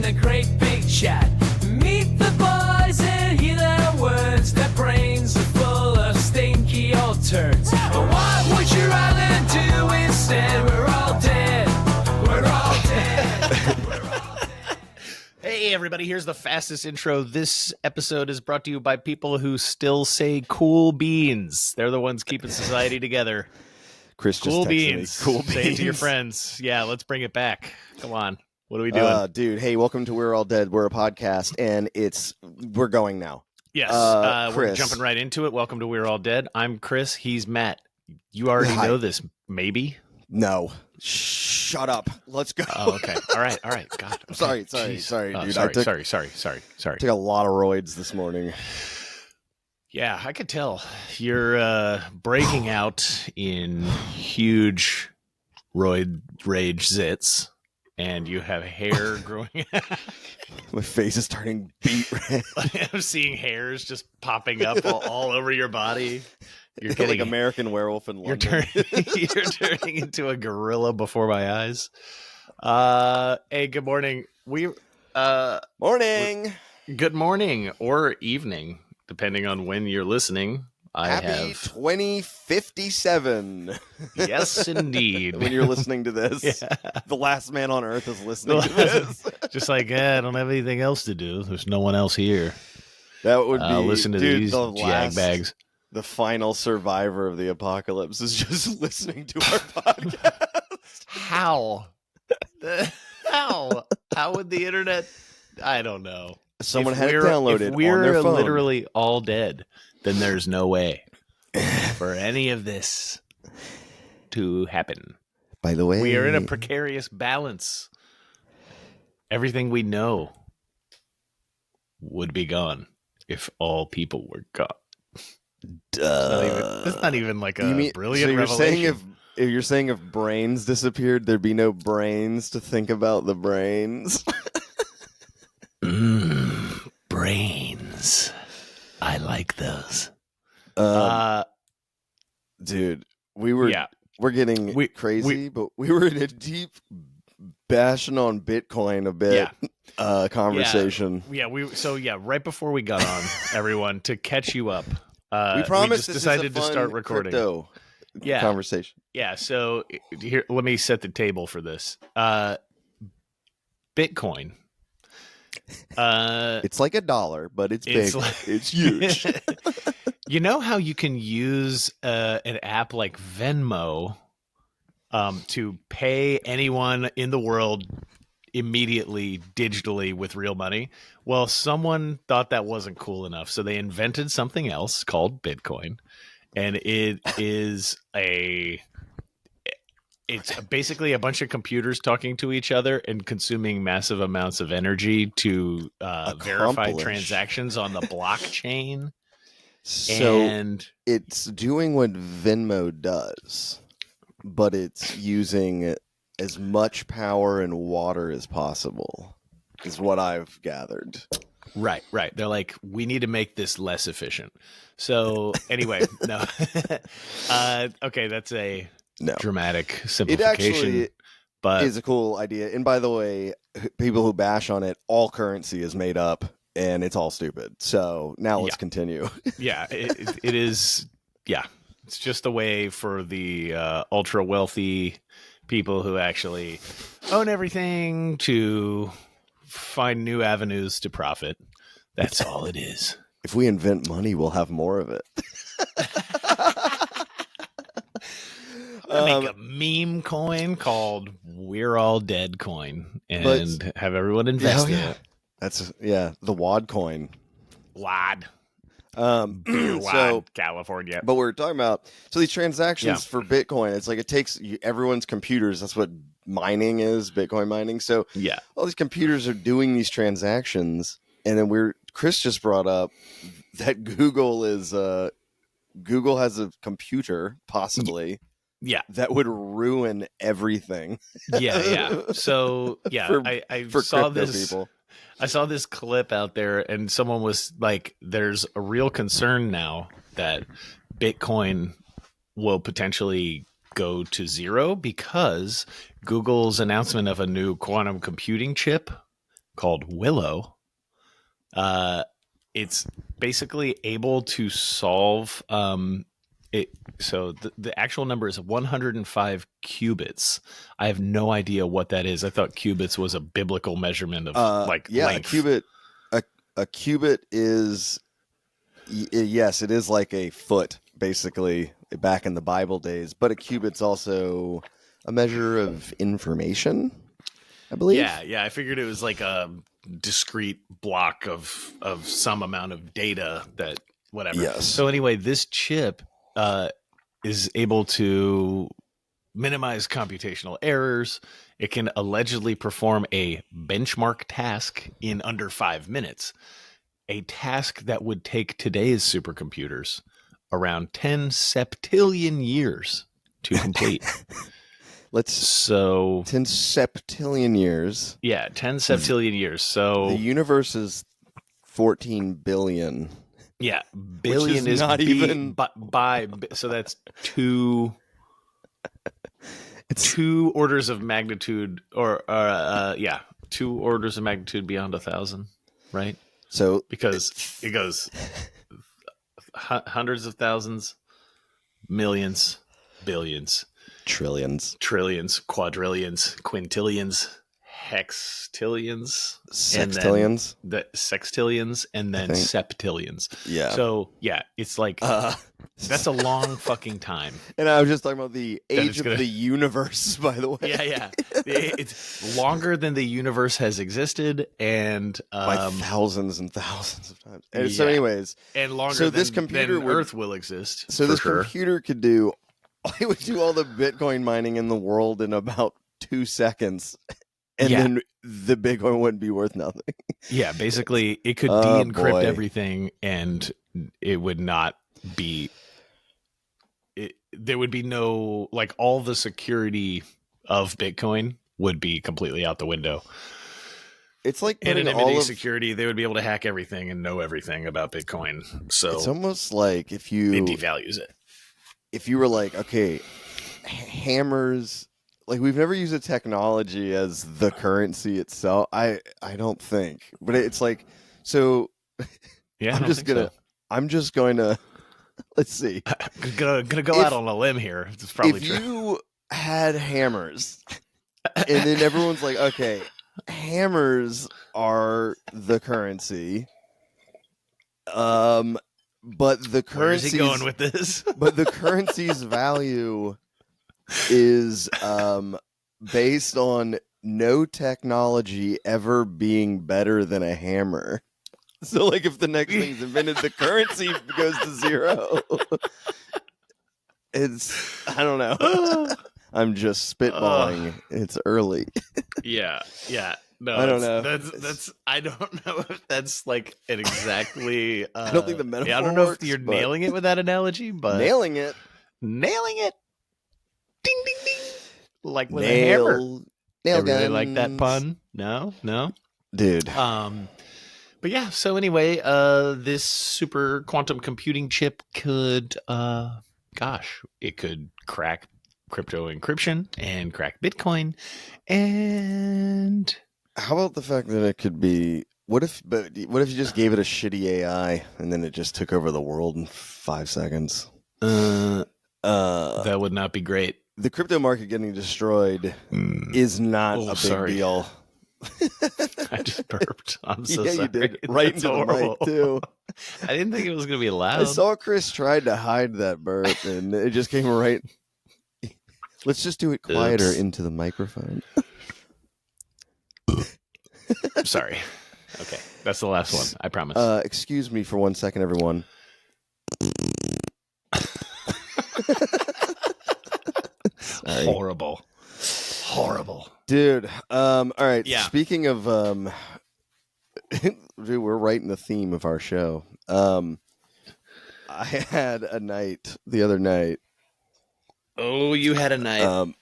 having a great big chat. Meet the boys and hear their words. Their brains are full of stinky old turds. But what would you rather do instead? We're all dead. We're all dead. We're all dead. Hey everybody, here's the fastest intro. This episode is brought to you by people who still say cool beans. They're the ones keeping society together. Chris just Cool texted beans. me. Cool beans. Say it to your friends. Yeah, let's bring it back. Come on. What are we doing? Dude, hey, welcome to We're All Dead. We're a podcast, and we're going now. Yes, we're Chris. jumping right into it. Welcome to We're All Dead. I'm Chris. He's Matt. You already Hi. know this, maybe? No. Shut up. Let's go. Oh, okay. All right. God. Okay. Sorry, Jeez. dude. Sorry. Took a lot of roids this morning. Yeah, I could tell. You're breaking out in huge roid rage zits, and you have hair growing. My face is turning beet red. I'm seeing hairs just popping up all over your body. You're Like American Werewolf in London. You're turning into a gorilla before my eyes. Hey, good morning. Morning. Good morning or evening, depending on when you're listening. Happy 2057. Yes, indeed. When you're listening to this, Yeah. the last man on earth is listening to this. Just like, I don't have anything else to do. There's no one else here. That would be Listen to dude, these the jag bags. The final survivor of the apocalypse is just listening to our podcast. How? How would the internet? I don't know. Someone If had it we're- downloaded If on we're their phone. literally all dead, then there's no way for any of this to happen. By the way, We are in a precarious balance. Everything we know would be gone if all people were gone. That's not even like a brilliant so you're revelation. saying if you're saying if brains disappeared, there'd be no brains to think about the brains. Brains. I like those. Dude, we're getting crazy, but we were in a deep bashing on Bitcoin a bit conversation. Right before we got on, everyone, to catch you up, We promised just this decided is a to fun start recording. crypto conversation. Yeah, so here, let me set the table for this. Bitcoin. It's like $1, but it's big. It's huge. You know how you can use an app like Venmo to pay anyone in the world immediately digitally with real money? Well, someone thought that wasn't cool enough, so they invented something else called Bitcoin, and it's basically a bunch of computers talking to each other and consuming massive amounts of energy to verify transactions on the blockchain. So And it's doing what Venmo does, but it's using as much power and water as possible, is what I've gathered. right. They're like, we need to make this less efficient. So anyway, no. Okay, that's a dramatic simplification. It actually is a cool idea. And by the way, people who bash on it, all currency is made up and it's all stupid. So now let's continue. Yeah, it is. Yeah, it's just a way for the ultra wealthy people who actually own everything to find new avenues to profit. That's all it is. If we invent money, we'll have more of it. Make a meme coin called "We're All Dead" coin and have everyone invest in it. That's the WAD coin. WAD. Beer WAD, California. But we're talking about these transactions for Bitcoin. It's like it takes everyone's computers. That's what mining is, Bitcoin mining. So all these computers are doing these transactions, and then Chris just brought up that Google has a computer possibly. Yeah, that would ruin everything. So I saw this. People. I saw this clip out there, and someone was like, "There's a real concern now that Bitcoin will potentially go to zero because Google's announcement of a new quantum computing chip called Willow. It's basically able to solve it. So the actual number is 105 qubits. I have no idea what that is. I thought qubits was a biblical measurement of length. A cubit is yes, it is like a foot basically back in the Bible days, but a cubit's also a measure of information, I believe. Yeah, I figured it was like a discrete block of some amount of data that whatever. Yes. So anyway, this chip is able to minimize computational errors. It can allegedly perform a benchmark task in under 5 minutes, a task that would take today's supercomputers around 10 septillion years to complete. 10 septillion years. Yeah, 10 septillion years. So the universe is 14 billion. Yeah, billion is not even by so that's two orders of magnitude, or 2 orders of magnitude beyond 1,000, right? So because it goes hundreds of thousands, millions, billions, trillions, quadrillions, quintillions, hextillions, sextillions, sextillions, and then septillions. Yeah. So yeah, it's like that's a long fucking time. And I was just talking about the age of the universe, by the way. Yeah. It's longer than the universe has existed, and by thousands and thousands of times. And so, anyways, and longer. So this computer than Earth will exist. So this computer could do. It would do all the Bitcoin mining in the world in about 2 seconds. And then the Bitcoin wouldn't be worth nothing. Yeah, basically, it could de-encrypt everything, and it would not be. There would be no, like, all the security of Bitcoin would be completely out the window. It's like anonymity, security. They would be able to hack everything and know everything about Bitcoin. So it's almost like if it devalues it. If you were like, okay, hammers. Like, we've never used a technology as the currency itself. I don't think, but it's like, so yeah, I'm just going to, let's see. I'm gonna go out on a limb here. It's probably true. If you had hammers and then everyone's like, okay, hammers are the currency. But the currency. Where's he going with this? But the currency's value is based on no technology ever being better than a hammer. So, like, if the next thing's invented, the currency goes to zero. I don't know. I'm just spitballing. It's early. Yeah. No, I don't know. That's. I don't know if that's like an exactly. I don't think the metaphor. I don't know if you're nailing it with that analogy, but nailing it. Ding ding ding. Like with a hammer. Nail I really like that pun. No, dude. But yeah. So anyway, this super quantum computing chip could, it could crack crypto encryption and crack Bitcoin, and. How about the fact that it could be? What if you just gave it a shitty AI and then it just took over the world in 5 seconds? That would not be great. The crypto market getting destroyed is not a big deal. I just burped. I'm so sorry. You did. Right into the mic too. I didn't think it was going to be loud. I saw Chris tried to hide that burp, and it just came right. Let's just do it quieter into the microphone. Sorry. Okay, that's the last one. I promise. Excuse me for 1 second, everyone. Horrible, dude. All right. Yeah. Speaking of, dude, we're right in the theme of our show. I had a night the other night. Oh, you had a night.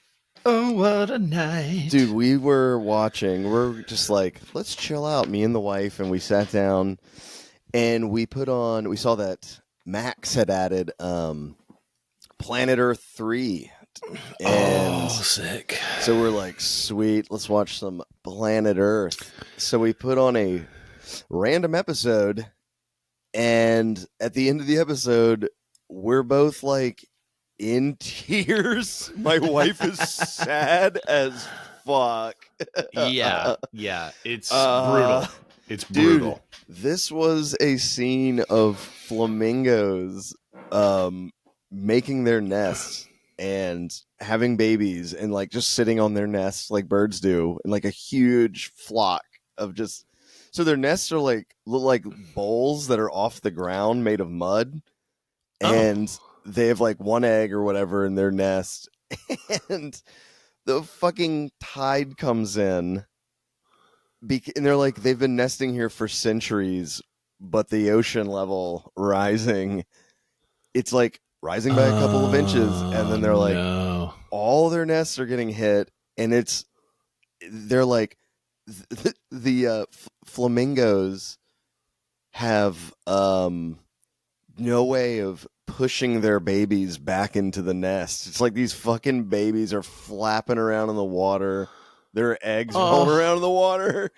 Oh, what a night. Dude, we're just like, let's chill out, me and the wife, and we sat down and we saw that Max had added Planet Earth 3. And sick. So we're like, sweet, let's watch some Planet Earth. So we put on a random episode, and at the end of the episode, we're both like in tears. My wife is sad as fuck. Yeah. It's brutal. It's brutal. Dude, this was a scene of flamingos making their nests and having babies and like just sitting on their nests like birds do, and like a huge flock of just, so their nests are like look like bowls that are off the ground made of mud, and they have like one egg or whatever in their nest, and the fucking tide comes in, and they're like, they've been nesting here for centuries, but the ocean level rising, it's like rising by a couple of inches, and then they're like, no. all their nests are getting hit, and they're like, the flamingos have no way of pushing their babies back into the nest. It's like these fucking babies are flapping around in the water, their eggs rolling around in the water,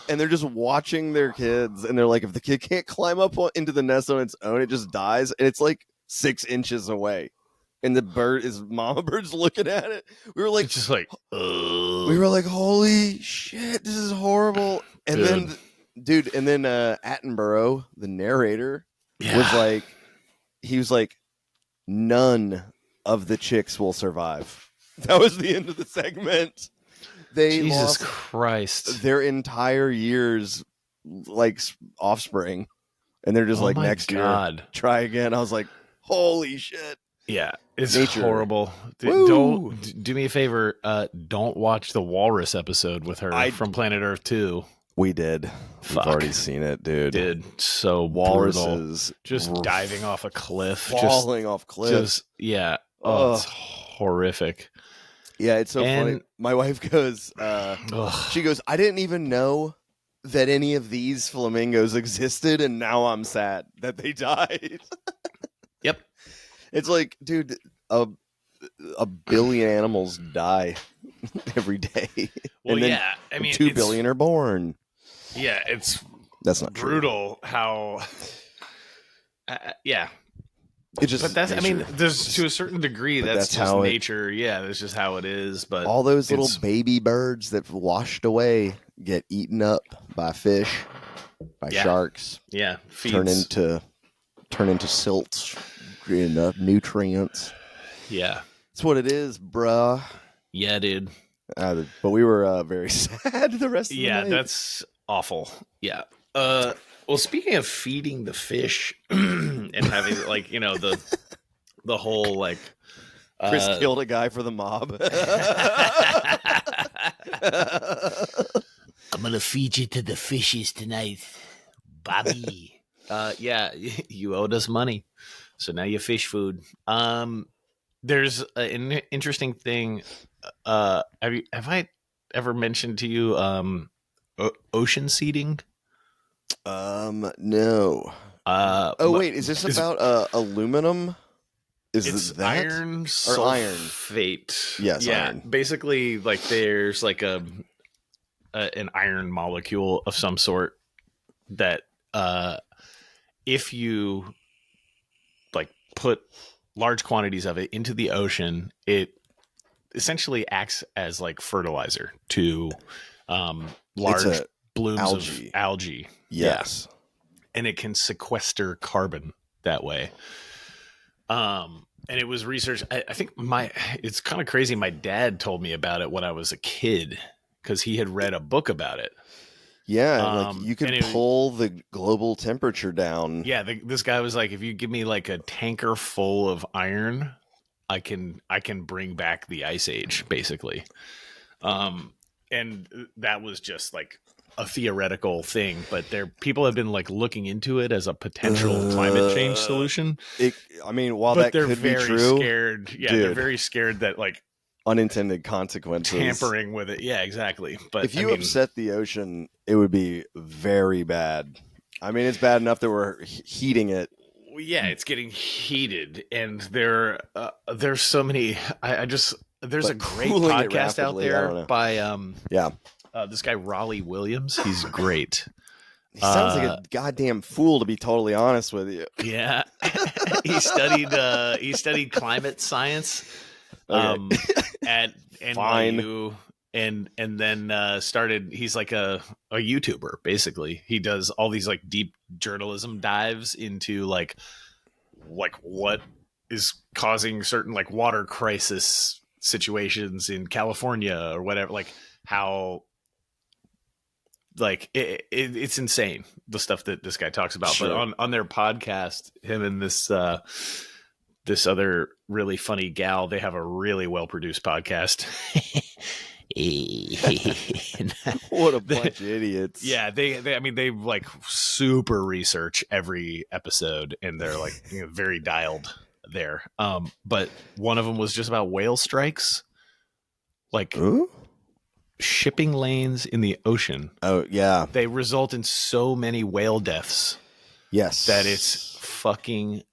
and they're just watching their kids, and they're like, if the kid can't climb up into the nest on its own, it just dies, and it's like 6 inches away, and the mama bird's looking at it. We were like, it's just like, we were like, holy shit, this is horrible. And then Attenborough, the narrator, was like, he was like, none of the chicks will survive. That was the end of the segment. They Jesus lost Christ, their entire year's like offspring, and they're just like, next year, try again. I was like, holy shit. Yeah, it's Nature. Horrible. Don't do me a favor. Don't watch the walrus episode with her from Planet Earth 2. We did. Fuck. We've already seen it, dude. So walruses just diving off a cliff, falling off cliffs. It's horrific. Yeah, it's so funny. My wife goes, she goes, I didn't even know that any of these flamingos existed, and now I'm sad that they died. Yep. It's like, dude, a billion animals die every day. Well, and then yeah. I mean, 2 billion are born. Yeah, that's not brutal. True. How? Yeah. It's just, but that's. nature. I mean, there's to a certain degree that's just how nature. Yeah, that's just how it is. But all those little baby birds that washed away get eaten up by fish, by sharks. Yeah, turn into silts, nutrients. Yeah, that's what it is, bruh. Yeah, dude. But we were very sad the rest of the night. Yeah, that's awful. Yeah. Well, speaking of feeding the fish and having like, you know, the whole like Chris killed a guy for the mob. I'm gonna feed you to the fishes tonight, Bobby. Yeah, you owed us money, so now you fish food. There's an interesting thing. Have I ever mentioned to you ocean seeding? No. Wait, is this about aluminum? It's that iron or iron? Sulfate. Yes, yeah. iron. Basically, like there's like an iron molecule of some sort that if you like put large quantities of it into the ocean, it essentially acts as like fertilizer to large blooms of algae. Yes. Yeah. And it can sequester carbon that way. And it was researched. I think it's kind of crazy. My dad told me about it when I was a kid because he had read a book about it. Yeah, like you could pull the global temperature down. Yeah, this guy was like, if you give me like a tanker full of iron, I can bring back the ice age, basically. And that was just like a theoretical thing, but people have been like looking into it as a potential climate change solution. While that could be true, scared. Yeah, they're very scared that like unintended consequences, tampering with it. Yeah, exactly. But if you upset the ocean, it would be very bad. I mean, it's bad enough that we're heating it. Yeah, it's getting heated, and there's so many. There's but a great cooling it podcast out rapidly, I don't there know. by this guy Raleigh Williams. He's great. He sounds like a goddamn fool, to be totally honest with you. Yeah, he studied climate science at NYU, and then started. He's like a YouTuber basically. He does all these like deep journalism dives into like what is causing certain like water crisis situations in California or whatever. Like how. Like it's insane the stuff that this guy talks about. Sure. But on their podcast, him and this other really funny gal, they have a really well produced podcast. What a bunch of idiots! Yeah, they like super research every episode, and they're like very dialed there. But one of them was just about whale strikes, like. Ooh? Shipping lanes in the ocean. Oh, yeah. They result in so many whale deaths. Yes. That it's fucking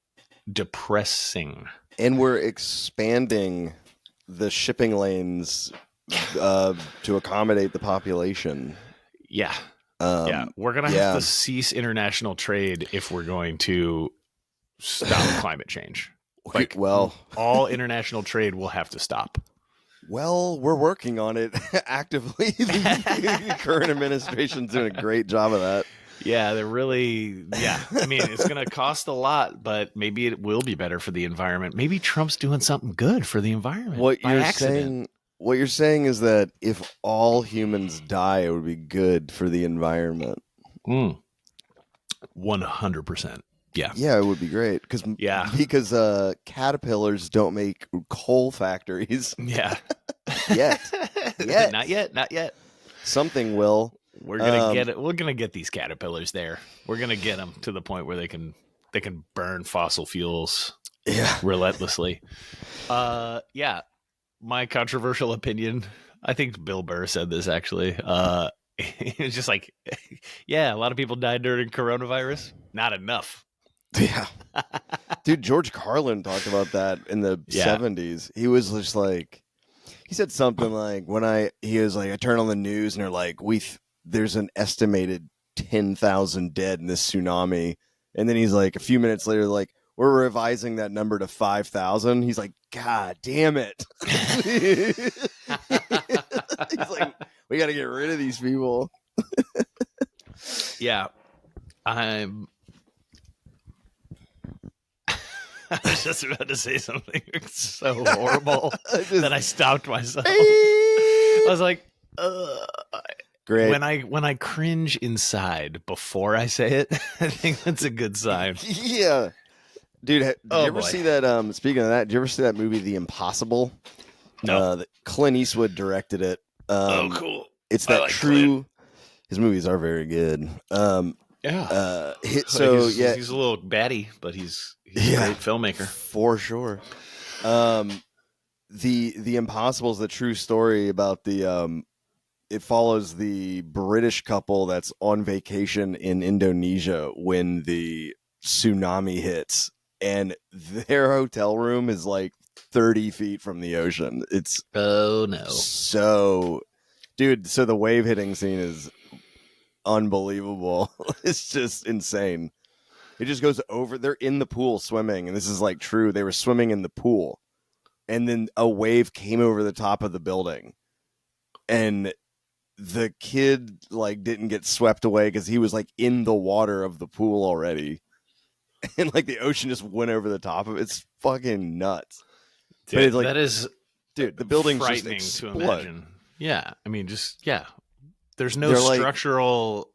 depressing. And we're expanding the shipping lanes to accommodate the population. Yeah. We're going to have to cease international trade if we're going to stop climate change. Like, well, all international trade will have to stop. Well, we're working on it actively. The current administration's doing a great job of that. Yeah, they're really, I mean, it's going to cost a lot, but maybe it will be better for the environment. Maybe Trump's doing something good for the environment. What you're saying is that if all humans die, it would be good for the environment. 100%. Yeah. Yeah, it would be great because caterpillars don't make coal factories. Yeah. Yet. Not yet. Something will. We're gonna get it. We're gonna get these caterpillars there. We're gonna get them to the point where they can burn fossil fuels. Relentlessly. My controversial opinion. I think Bill Burr said this actually. It's just like, a lot of people died during coronavirus. Not enough. Yeah. Dude, George Carlin talked about that in the 70s. He was just like, he said something like, I turn on the news and they're like, there's an estimated 10,000 dead in this tsunami. And then he's like, a few minutes later, like, we're revising that number to 5,000. He's like, God damn it. He's like, we got to get rid of these people. Yeah. I was just about to say something so horrible that I stopped myself. I was like, great. When I cringe inside before I say it, I think that's a good sign. Yeah. Dude, did you ever see that? Speaking of that, did you ever see that movie, The Impossible? No. Clint Eastwood directed it. Cool. It's that true. Clint. His movies are very good. Yeah. He's a little batty, but he's a great filmmaker for sure. The Impossible is the true story about the. It follows the British couple that's on vacation in Indonesia when the tsunami hits, and their hotel room is like 30 feet from the ocean. It's so, dude. So the wave hitting scene is unbelievable. It's just insane. It just goes over. They're in the pool swimming, and this is like true. They were swimming in the pool, and then a wave came over the top of the building, and the kid like didn't get swept away because he was like in the water of the pool already, and like the ocean just went over the top of it. It's fucking nuts. Dude, but it's like, that is, dude, the building's frightening just to imagine. Yeah, I mean, there's no structural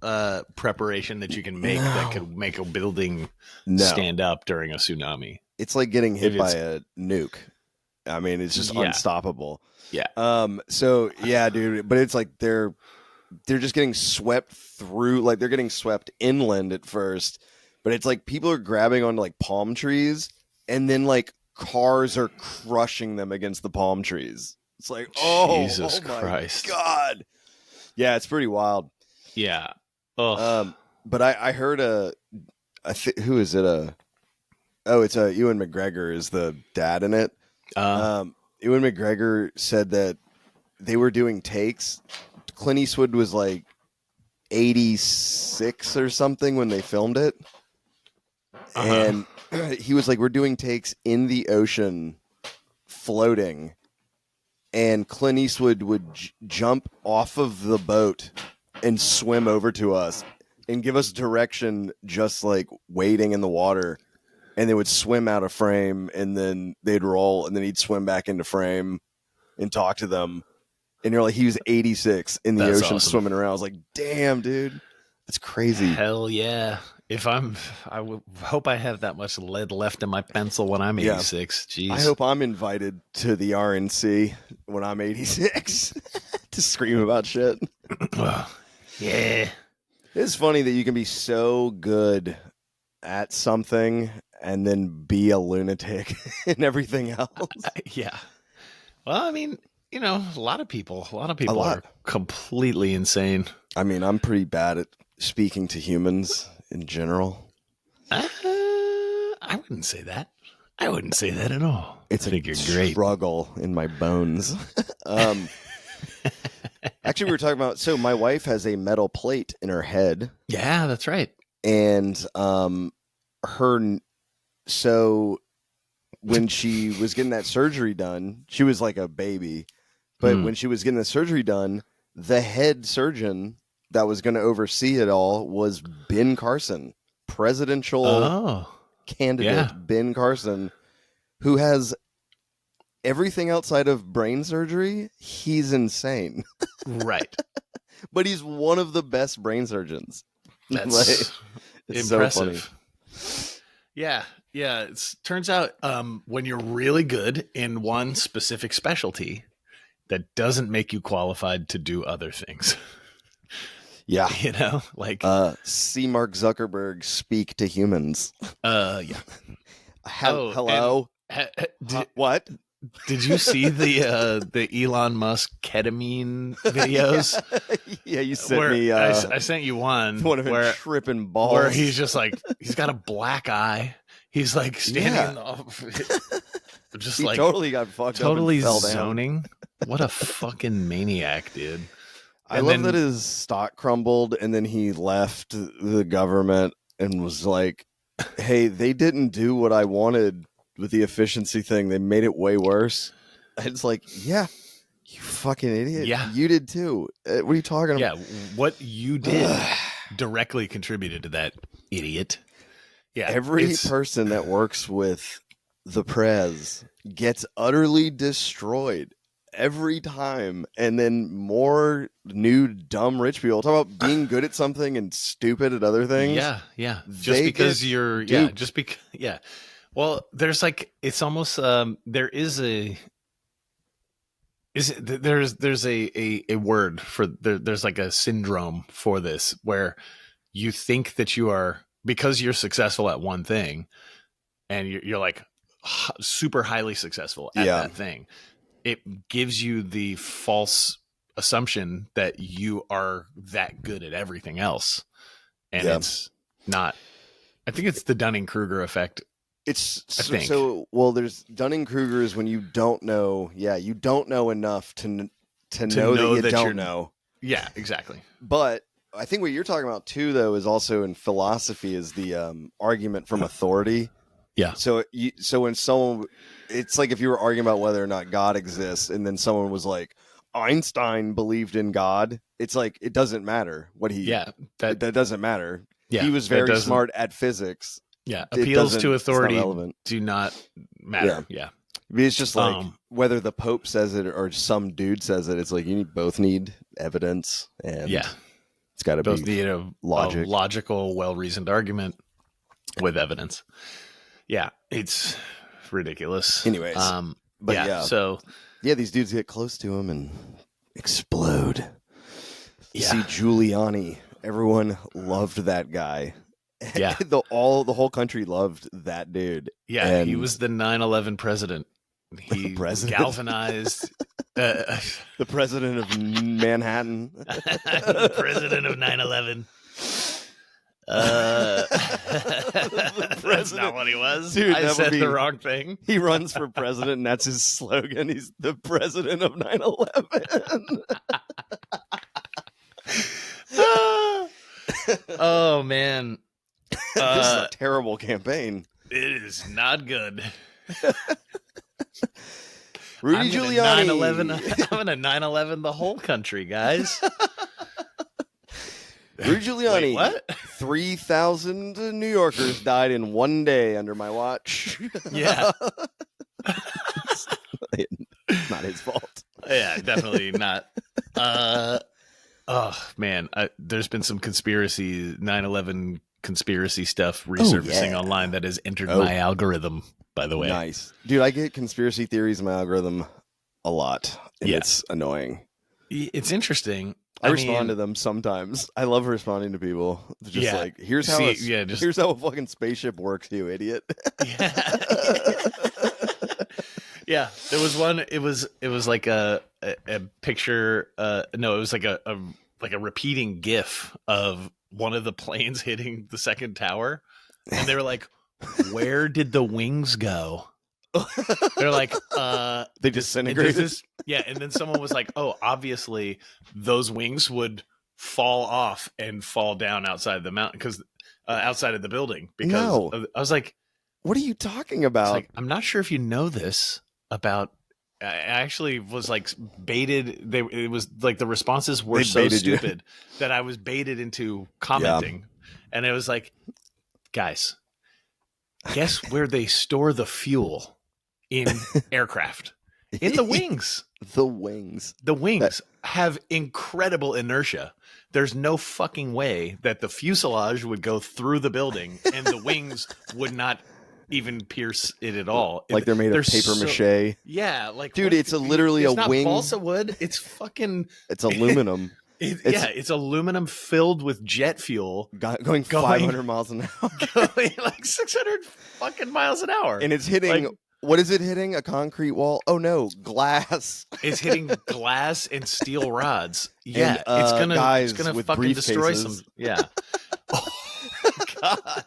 preparation that you can make that could make a building stand up during a tsunami. It's like getting hit by a nuke. I mean, it's just unstoppable. Yeah. So yeah, dude, but it's like they're just getting swept through, like they're getting swept inland at first, but it's like people are grabbing onto like palm trees, and then like cars are crushing them against the palm trees. It's like, Jesus Christ. My God. Yeah, it's pretty wild. Yeah. But I heard who is it? It's Ewan McGregor is the dad in it. Ewan McGregor said that they were doing takes. Clint Eastwood was like 86 or something when they filmed it. And he was like, we're doing takes in the ocean floating. And Clint Eastwood would jump off of the boat and swim over to us and give us direction, just like wading in the water. And they would swim out of frame, and then they'd roll, and then he'd swim back into frame and talk to them. And you're like, he was 86 in the ocean swimming around. I was like, damn, dude, that's crazy. Hell yeah. Hope I have that much lead left in my pencil when I'm 86. Jeez. I hope I'm invited to the RNC when I'm 86 to scream about shit. Yeah. It's funny that you can be so good at something and then be a lunatic in everything else. Yeah. Well, I mean, a lot of people are completely insane. I mean, I'm pretty bad at speaking to humans in general. I wouldn't say that. I wouldn't say that at all. It's a struggle in my bones. Actually, we were talking about, so my wife has a metal plate in her head. Yeah, that's right. And so when she was getting that surgery done, she was like a baby. But when she was getting the surgery done, the head surgeon that was going to oversee it all was Ben Carson, presidential candidate Ben Carson, who has everything outside of brain surgery. He's insane. Right. But he's one of the best brain surgeons. That's it's impressive. So funny. Yeah. It turns out when you're really good in one specific specialty, that doesn't make you qualified to do other things. Yeah. Like see Mark Zuckerberg speak to humans. Yeah. Hello. What? Did you see the Elon Musk ketamine videos? Yeah, you sent me. I sent you one of him tripping balls. Where he's just like, he's got a black eye. He's like standing just he like totally got fucked totally up and fell zoning. Down. What a fucking maniac, dude. I love that his stock crumbled and then he left the government and was like, hey, they didn't do what I wanted with the efficiency thing. They made it way worse. And it's like, yeah, you fucking idiot. Yeah. You did too. What are you talking about? Yeah, what you did directly contributed to that, idiot. Yeah, every person that works with the Prez gets utterly destroyed every time, and then more new dumb rich people talk about being good at something and stupid at other things. Yeah. Just because you're duped. just because Well, there's like, it's almost there's a word for there's like a syndrome for this where you think that you are, because you're successful at one thing and you're like super highly successful at that thing. It gives you the false assumption that you are that good at everything else. And it's not. I think it's the Dunning-Kruger effect. It's well, there's Dunning-Kruger is when you don't know. Yeah. You don't know enough to know that you don't know. Yeah, exactly. But I think what you're talking about too, though, is also in philosophy is the argument from authority. Yeah. So when someone, it's like if you were arguing about whether or not God exists, and then someone was like, Einstein believed in God. It's like, it doesn't matter what he. Yeah. That doesn't matter. Yeah. He was very smart at physics. Yeah. Appeals to authority do not matter. Yeah. It's just like whether the Pope says it or some dude says it. It's like you both need evidence, and it's got to be a logical, well-reasoned argument with evidence. Yeah, it's ridiculous. Anyways, so these dudes get close to him and explode. Yeah. See Giuliani. Everyone loved that guy. Yeah, the whole country loved that dude. Yeah, and he was the 9/11 president. He galvanized the president of Manhattan. The president of 9/11. That's not what he was. Dude, I said the wrong thing. He runs for president, and that's his slogan. He's the president of 9/11. Oh man, this is a terrible campaign. It is not good. Rudy Giuliani. 9/11. I'm gonna 9/11 the whole country, guys. Rudy Giuliani. Wait, what? 3,000 New Yorkers died in one day under my watch. Yeah. Not his fault. Yeah, definitely not. Oh man, there's been some 9/11 conspiracy stuff resurfacing online that has entered my algorithm. By the way, nice, dude. I get conspiracy theories in my algorithm a lot. And it's annoying. It's interesting. I respond to them sometimes. I love responding to people. Just like, here's how here's how a fucking spaceship works, you idiot. Yeah, there was one. It was like a picture. No, it was like a repeating GIF of one of the planes hitting the second tower, and they were like, "Where did the wings go?" They're like, they disintegrated. And then someone was like, "Oh, obviously those wings would fall off and fall down outside the mountain because outside of the building." Because I was like, "What are you talking about?" Like, I'm not sure if you know this about. I actually was like baited. It was like the responses were so stupid that I was baited into commenting, and it was like, guys, guess where they store the fuel in aircraft? In the wings. The wings. The wings have incredible inertia. There's no fucking way that the fuselage would go through the building and the wings would not even pierce it at all. Like they're made of paper mache. Yeah, like dude, it's literally a wing. It's not balsa wood. It's fucking. It's aluminum. It's aluminum filled with jet fuel, going 500 miles an hour, going like 600 fucking miles an hour, and it's hitting. Like, what is it hitting? A concrete wall? Oh no, glass. It's hitting glass and steel rods. Yeah, and, it's gonna fucking destroy some. Yeah. Oh God.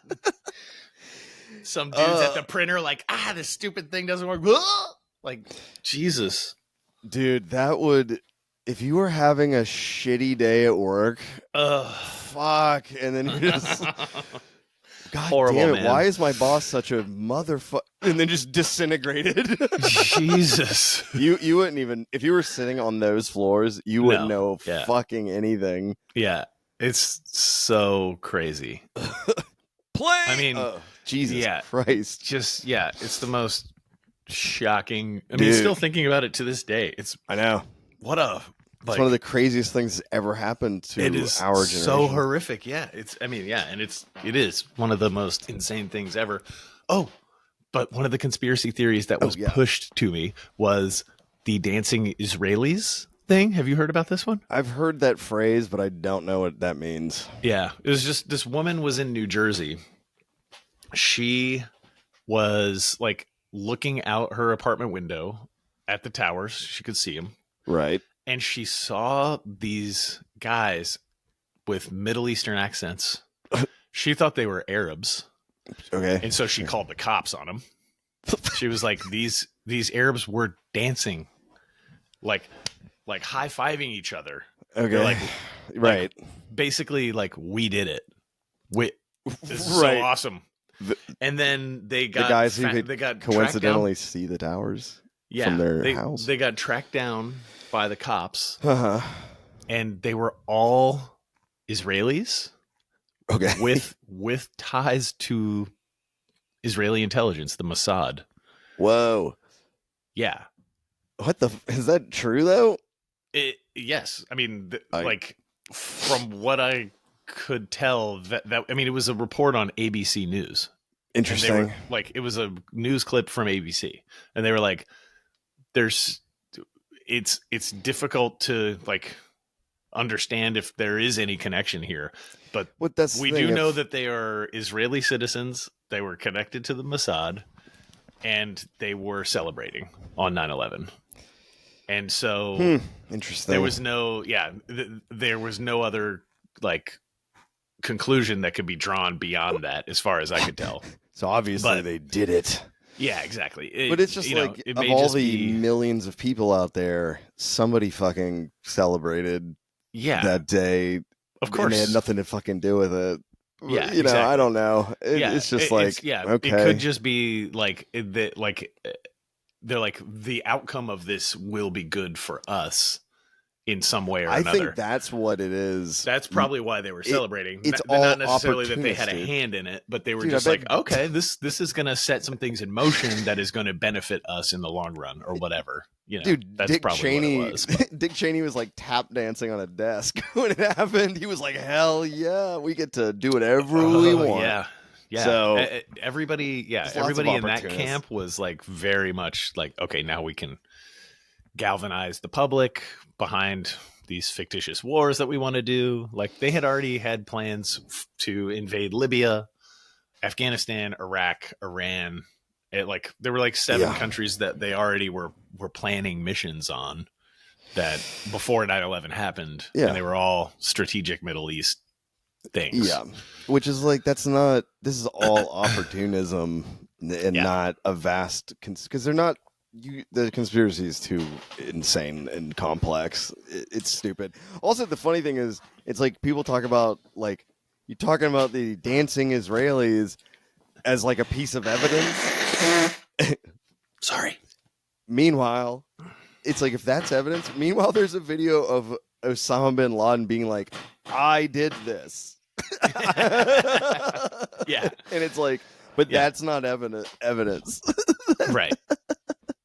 Some dudes at the printer like, this stupid thing doesn't work. Like, Jesus. Dude, that would, if you were having a shitty day at work, fuck, and then you're just, God horrible, damn it, man. Why is my boss such a motherfucker? And then just disintegrated. Jesus. You wouldn't even, if you were sitting on those floors, you wouldn't know fucking anything. Yeah, it's so crazy. Play! I mean... Jesus Christ. Just, it's the most shocking. I mean, still thinking about it to this day. I know. What a... It's one of the craziest things that's ever happened to our generation. So horrific. Yeah. And it is one of the most insane things ever. Oh, but one of the conspiracy theories that was pushed to me was the dancing Israelis thing. Have you heard about this one? I've heard that phrase, but I don't know what that means. Yeah. It was just, this woman was in New Jersey. She was like looking out her apartment window at the towers. She could see them. Right. And she saw these guys with Middle Eastern accents. She thought they were Arabs. Okay. And so she called the cops on them. She was like, these Arabs were dancing, like high-fiving each other. Okay. They're like, right. Basically, like, we did it. This is so awesome. And then they got the guys who they got coincidentally see the towers from their house. They got tracked down by the cops, and they were all Israelis, with ties to Israeli intelligence, the Mossad. Whoa, yeah. What is that true though? Yes, I mean, like from what I could tell that I mean, it was a report on ABC News. Interesting. It was a news clip from ABC, and they were like, it's difficult to like understand if there is any connection here, but we do know that they are Israeli citizens. They were connected to the Mossad, and they were celebrating on 9/11. And so interesting. There was no there was no other like conclusion that could be drawn beyond that, as far as I could tell. So obviously they did it. Yeah, exactly. But it's just like, it of may all just the be, millions of people out there, somebody fucking celebrated that day. Of course. And they had nothing to fucking do with it. Yeah, you know, exactly. I don't know. It's just okay. It could just be like they're like, the outcome of this will be good for us in some way or another. I think that's what it is. That's probably why they were celebrating. It's not necessarily that they had a hand in it, but they were just like, okay, this is going to set some things in motion that is going to benefit us in the long run, or whatever. You know, dude, that's Dick probably Cheney, what it was. Dick Cheney was like tap dancing on a desk when it happened. He was like, "Hell yeah, we get to do whatever we want." Yeah. So everybody in that camp was like very much like, okay, now we can galvanize the public behind these fictitious wars that we want to do. Like, they had already had plans to invade Libya, Afghanistan, Iraq, Iran. There were like 7 countries that they already were planning missions on that before 9/11 happened. Yeah. And they were all strategic Middle East things. Yeah. Which is like, this is all opportunism and not a vast, because they're not, the conspiracy is too insane and complex. It's stupid. Also, the funny thing is, it's like people talk about, like, you're talking about the dancing Israelis as like a piece of evidence. Sorry. Meanwhile, it's like, if that's evidence, there's a video of Osama bin Laden being like, I did this. Yeah. And it's like, but that's not evidence. Right.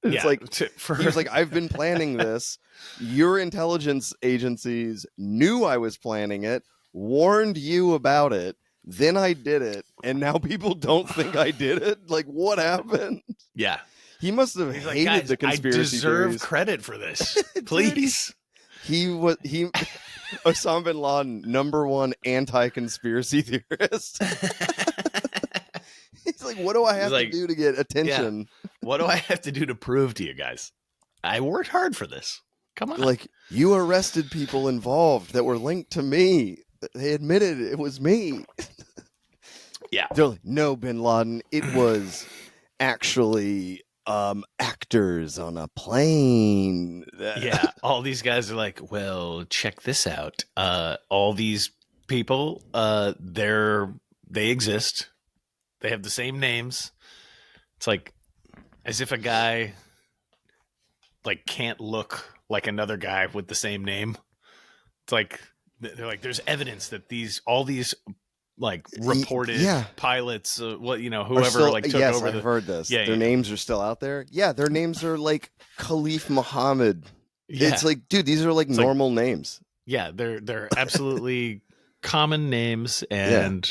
It's like, he was like, I've been planning this. Your intelligence agencies knew I was planning it, warned you about it. Then I did it. And now people don't think I did it. Like, what happened? Yeah. He must have hated the conspiracy I deserve theories. Credit for this. Please. Osama bin Laden, #1 anti-conspiracy theorist. He's like, what do I have to do to get attention? Yeah. What do I have to do to prove to you guys? I worked hard for this. Come on. Like, you arrested people involved that were linked to me. They admitted it was me. Yeah. They're like, no, bin Laden, it was actually actors on a plane. Yeah. All these guys are like, well, check this out. All these people, they exist. They have the same names. It's like as if a guy like can't look like another guy with the same name. It's like they're like, there's evidence that all these like reported pilots, whoever still, like took over. I've heard this. Yeah, their names are still out there. Yeah, their names are like Khalif Muhammad. Yeah. It's like, dude, these are like normal names. Yeah, they're absolutely common names, and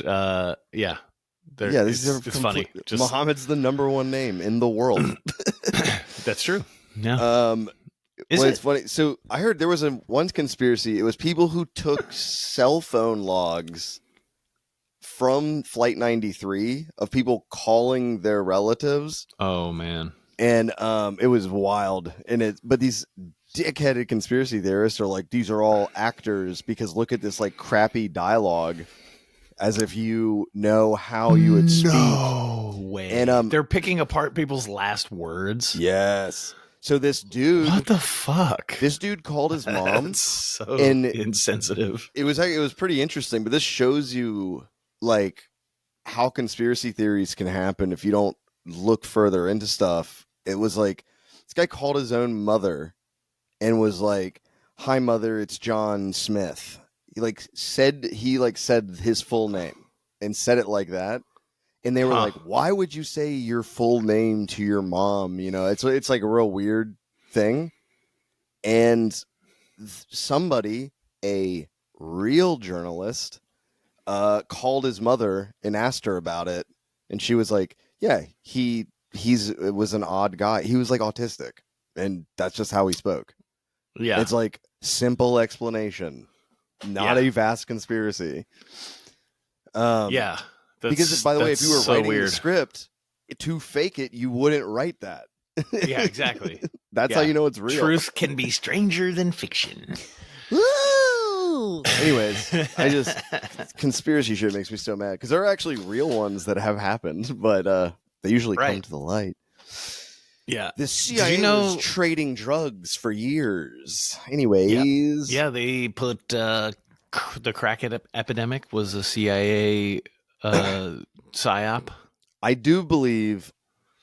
it's funny. Muhammad's the #1 name in the world. That's true. Yeah. It's funny. So I heard there was one conspiracy. It was people who took cell phone logs from Flight 93 of people calling their relatives. Oh man. And it was wild. But these dickheaded conspiracy theorists are like, these are all actors because look at this like crappy dialogue, as if you know how you would speak. No way. And they're picking apart people's last words. Yes. So this dude, what the fuck? This dude called his mom. That's so insensitive. It was pretty interesting, but this shows you like how conspiracy theories can happen if you don't look further into stuff. It was like this guy called his own mother and was like, "Hi, mother, it's John Smith." He said his full name and said it like that. And they were like, why would you say your full name to your mom? You know, it's like a real weird thing. And somebody, a real journalist, called his mother and asked her about it. And she was like, yeah, it was an odd guy. He was like autistic. And that's just how he spoke. Yeah. It's like simple explanation, not a vast conspiracy. Because, by the way, if you were writing the script to fake it, you wouldn't write that. Yeah, exactly. That's how you know it's real. Truth can be stranger than fiction. Woo! Anyways, conspiracy shit makes me so mad because there are actually real ones that have happened, but they usually come to the light. Yeah. The CIA was trading drugs for years. Anyways. Yeah, they put the crack epidemic was a CIA psyop. I do believe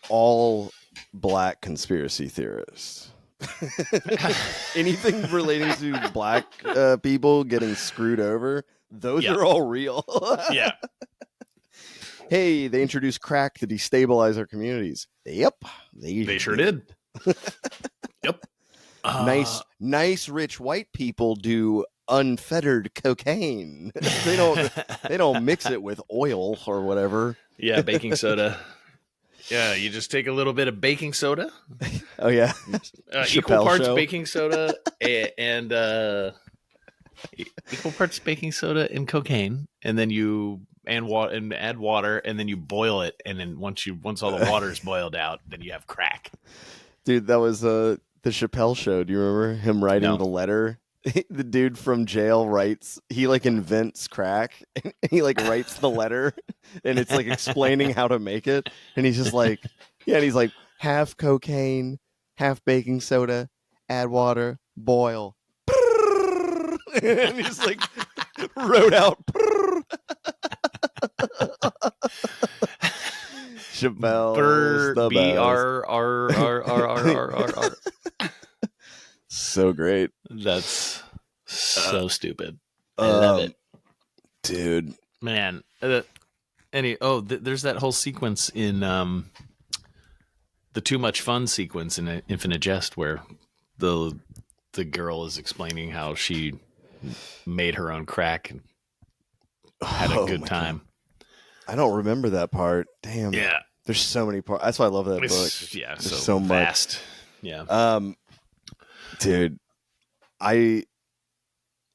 all black conspiracy theorists. Anything relating to black people getting screwed over, those are all real. Yeah. Hey, they introduced crack to destabilize our communities. Yep. They sure did. Yep. Nice rich white people do unfettered cocaine. They don't mix it with oil or whatever. Yeah, baking soda. Yeah, you just take a little bit of baking soda. Oh yeah. Equal parts baking soda and equal parts baking soda and cocaine, and then you add water, and then you boil it, and then once all the water is boiled out, then you have crack. Dude, that was the Chappelle Show. Do you remember him writing the letter? The dude from jail he like invents crack, and he like writes the letter, and it's like explaining how to make it, and he's just like, and he's like, half cocaine, half baking soda, add water, boil, and he's like wrote out. Chappelle, BRRRRRRR. So great. That's so stupid. I love it, dude. Man. There's that whole sequence in the Too Much Fun sequence in Infinite Jest where the girl is explaining how she made her own crack and had a good time. God. I don't remember that part. Damn. Yeah. There's so many parts. That's why I love that book. Yeah, there's so vast. Much. Yeah. Dude, I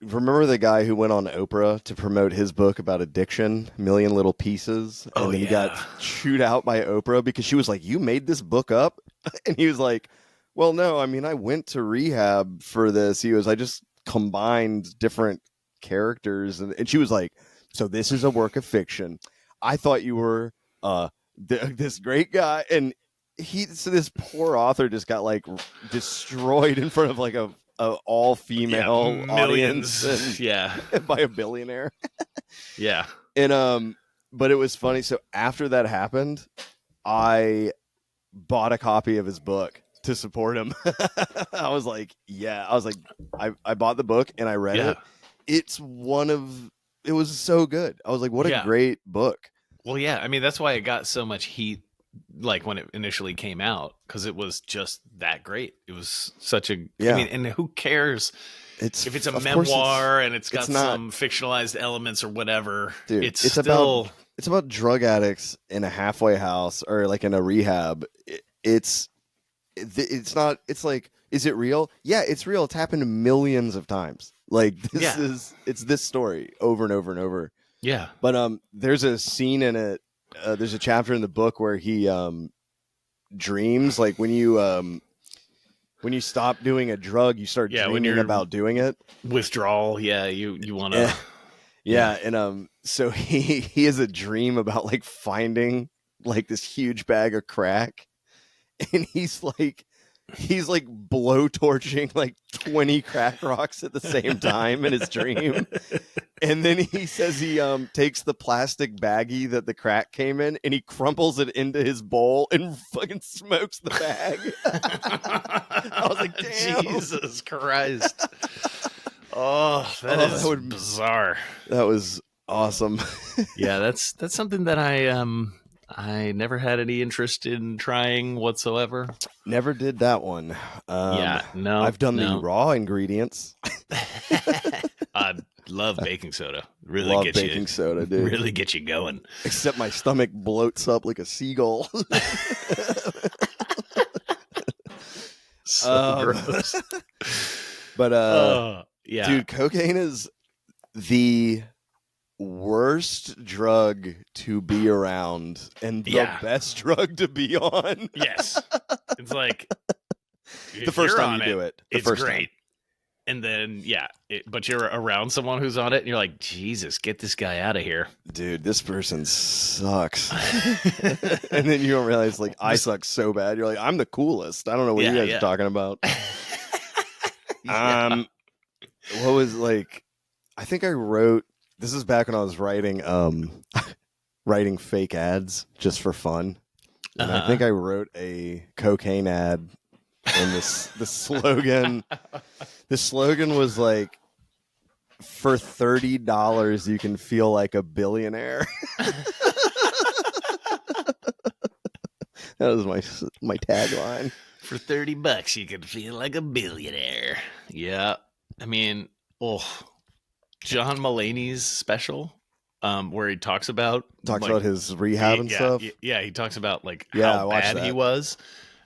remember the guy who went on Oprah to promote his book about addiction, Million Little Pieces, and he got chewed out by Oprah because she was like, "You made this book up?" And he was like, "Well, no, I mean, I went to rehab for this." He goes, "I just combined different characters," and she was like, "So this is a work of fiction. I thought you were this great guy," and so this poor author just got like destroyed in front of like a all female audience, by a billionaire. Yeah, and but it was funny. So after that happened, I bought a copy of his book to support him. I was like, I bought the book and I read it. It was so good. I was like, what a great book. Well, yeah, I mean, that's why it got so much heat, like when it initially came out, because it was just that great. It was such a, I mean, and who cares if it's a memoir and it's got some fictionalized elements or whatever? Dude, it's about drug addicts in a halfway house or like in a rehab. It's not. It's like, is it real? Yeah, it's real. It's happened millions of times. Like it's this story over and over and over. Yeah. But there's a scene in it. There's a chapter in the book where he dreams, like when you stop doing a drug, you start dreaming about doing it. Withdrawal. Yeah. You want to. Yeah. And so he has a dream about like finding like this huge bag of crack, and he's like blowtorching like 20 crack rocks at the same time in his dream. And then he says he takes the plastic baggie that the crack came in and he crumples it into his bowl and fucking smokes the bag. I was like, damn. Jesus Christ. That is bizarre. That was awesome. Yeah, that's something that I never had any interest in trying whatsoever. Never did that one. No. I've done the raw ingredients. I love baking soda. Love baking soda, dude. Really get you going. Except my stomach bloats up like a seagull. So gross. But dude, cocaine is the worst drug to be around and the best drug to be on. Yes. It's like the first time you do it. It's great. And then, but you're around someone who's on it, and you're like, Jesus, get this guy out of here. Dude, this person sucks. And then you don't realize, like, I suck so bad. You're like, I'm the coolest. I don't know what you guys are talking about. What was, like, I think I wrote, this is back when I was writing fake ads just for fun. And I think I wrote a cocaine ad, and the slogan was like, for $30 you can feel like a billionaire. That was my tagline. For $30 you can feel like a billionaire. Yeah. I mean, John Mulaney's special, where he talks about his rehab and stuff. Yeah, he talks about like how bad he was.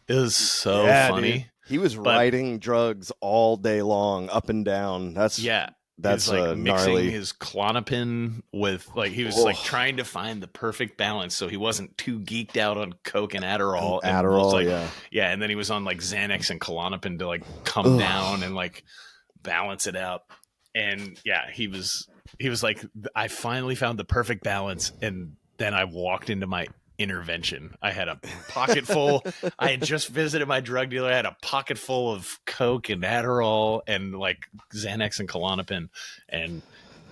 It was so funny. Dude. He was riding drugs all day long, up and down. That's like mixing gnarly. His Klonopin with he was like trying to find the perfect balance, so he wasn't too geeked out on Coke and Adderall. And then he was on like Xanax and Klonopin to like come down and like balance it out. And he was like, I finally found the perfect balance, and then I walked into my intervention. I had a pocket full. I had just visited my drug dealer. I had a pocket full of Coke and Adderall and like Xanax and Klonopin, and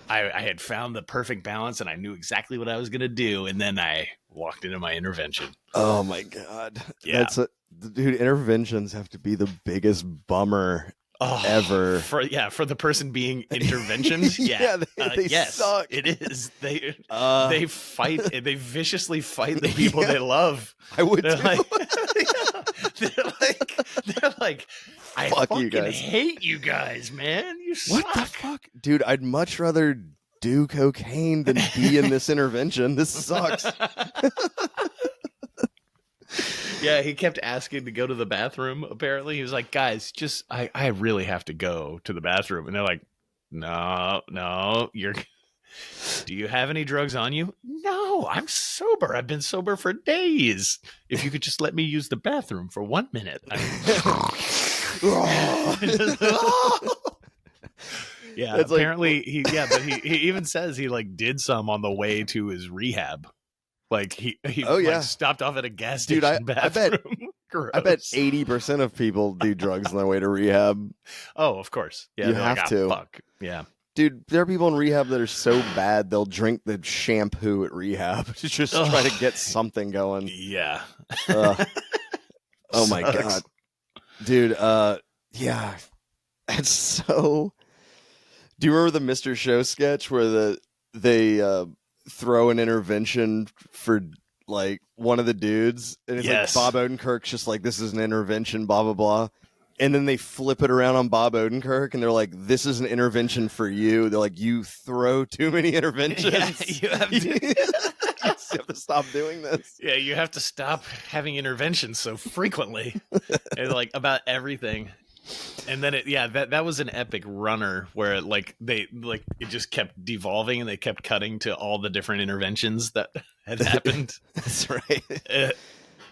I had found the perfect balance, and I knew exactly what I was gonna do. And then I walked into my intervention. Oh my god! Yeah, dude. Interventions have to be the biggest bummer ever for the person being interventions. They suck. It is. They fight. They viciously fight the people they love. I would. They're like, I fucking hate you guys, man. You suck. What the fuck, dude? I'd much rather do cocaine than be in this intervention. This sucks. Yeah, he kept asking to go to the bathroom, apparently. He was like, guys, just, I really have to go to the bathroom. And they're like, no, do you have any drugs on you? No, I'm sober. I've been sober for days. If you could just let me use the bathroom for 1 minute. Yeah, it's apparently but he even says he like did some on the way to his rehab. Like he stopped off at a gas station bathroom. I bet 80% of people do drugs on their way to rehab. Oh, of course. Yeah, you have to. Fuck. Yeah. Dude, there are people in rehab that are so bad they'll drink the shampoo at rehab to just try to get something going. Yeah. Oh my god. Dude, yeah. It's so. Do you remember the Mr. Show sketch where they throw an intervention for like one of the dudes, and it's like Bob Odenkirk's just like, this is an intervention, blah blah blah, and then they flip it around on Bob Odenkirk and they're like, this is an intervention for you. They're like, you throw too many interventions. You have to. You have to stop doing this. Yeah, you have to stop having interventions so frequently, and like about everything. And then that was an epic runner where it just kept devolving, and they kept cutting to all the different interventions that had happened. That's right.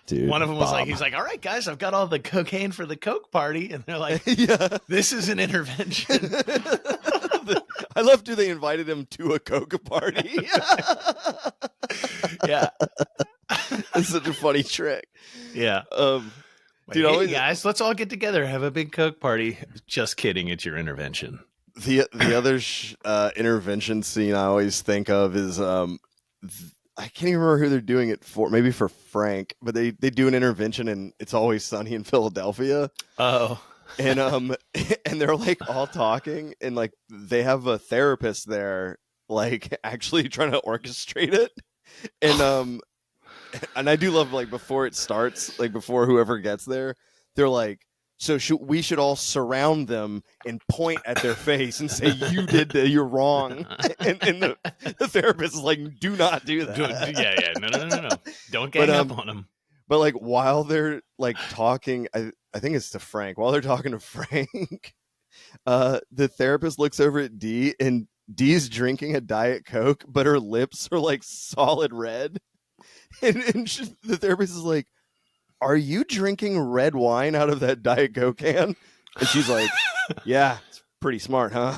Dude, one of them was he's like, all right, guys, I've got all the cocaine for the Coke party. And they're like, this is an intervention. I love they invited him to a Coke party. Yeah. It's such a funny trick. Yeah. Dude, hey guys, let's all get together, have a big Coke party. Just kidding, it's your intervention. The other intervention scene I always think of is I can't even remember who they're doing it for. Maybe for Frank, but they do an intervention, and It's Always Sunny in Philadelphia. Oh, and and they're like all talking, and like they have a therapist there, like actually trying to orchestrate it, and and I do love, like, before it starts, like before whoever gets there, they're like, so we should all surround them and point at their face and say, you did that, you're wrong. And the therapist is like, do not do that. No. Don't gang up on them. But like while they're like talking, I think it's to Frank. While they're talking to Frank, the therapist looks over at Dee, and Dee's drinking a Diet Coke, but her lips are like solid red. And the therapist is like, are you drinking red wine out of that Diet Coke can? And she's like, yeah, it's pretty smart, huh?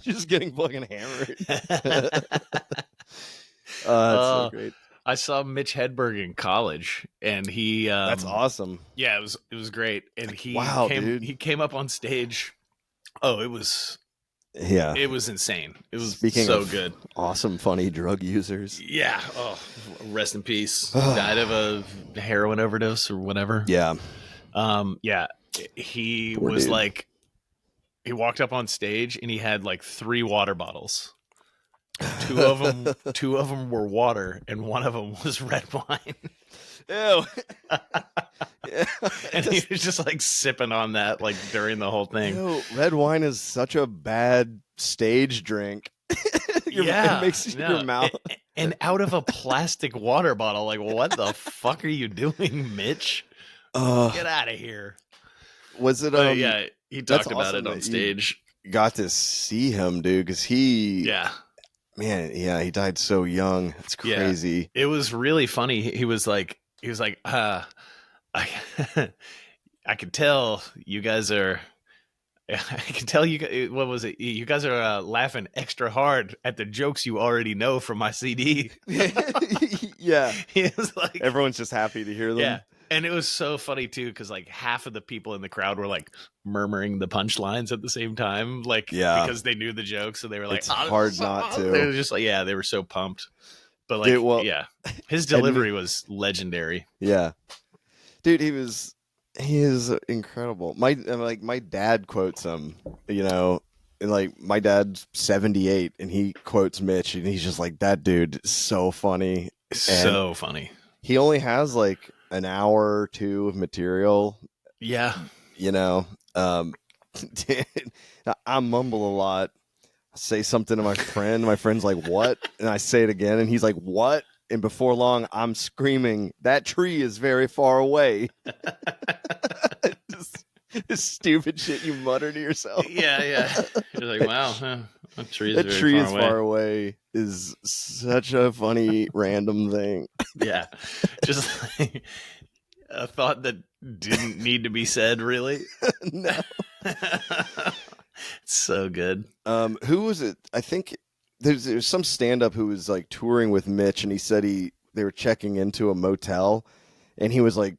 Just getting fucking hammered. That's so great. I saw Mitch Hedberg in college, and he that's awesome. Yeah, it was great. And he dude. He came up on stage. Oh, it was insane. It was so good. Awesome, funny drug users. Yeah. Oh, rest in peace. Died of a heroin overdose or whatever. Yeah. Yeah. He Poor was dude. like, he walked up on stage and he had like 3 water bottles. Two of them were water, and one of them was red wine. Ew. Yeah. And he was just like sipping on that like during the whole thing. Ew, red wine is such a bad stage drink. It makes your mouth. And out of a plastic water bottle. Like, what the fuck are you doing, Mitch? Get out of here. Was it? Yeah, he talked about awesome it on stage. Got to see him, dude, because he died so young. It's crazy. Yeah. It was really funny. He was like, I could tell you guys are. I can tell you. What was it? You guys are laughing extra hard at the jokes you already know from my CD. Yeah, he was like, everyone's just happy to hear them. Yeah, and it was so funny too because like half of the people in the crowd were like murmuring the punchlines at the same time, like because they knew the jokes, so they were like, it's hard not to. They were just like, they were so pumped. But like, his delivery was legendary. Yeah, dude, he is incredible. My dad quotes him, and like my dad's 78 and he quotes Mitch and he's just like, that dude is so funny. So funny. He only has like an hour or 2 of material. Yeah. I mumble a lot. I say something to my friend. My friend's like, what? And I say it again and he's like, what? And before long, I'm screaming, that tree is very far away. Just this stupid shit you mutter to yourself. Yeah. You're like, wow, that tree is far away is such a funny random thing. Yeah. Just like a thought that didn't need to be said, really. No. It's so good. Who was it? I think there's some stand-up who was like touring with Mitch, and he said they were checking into a motel, and he was like,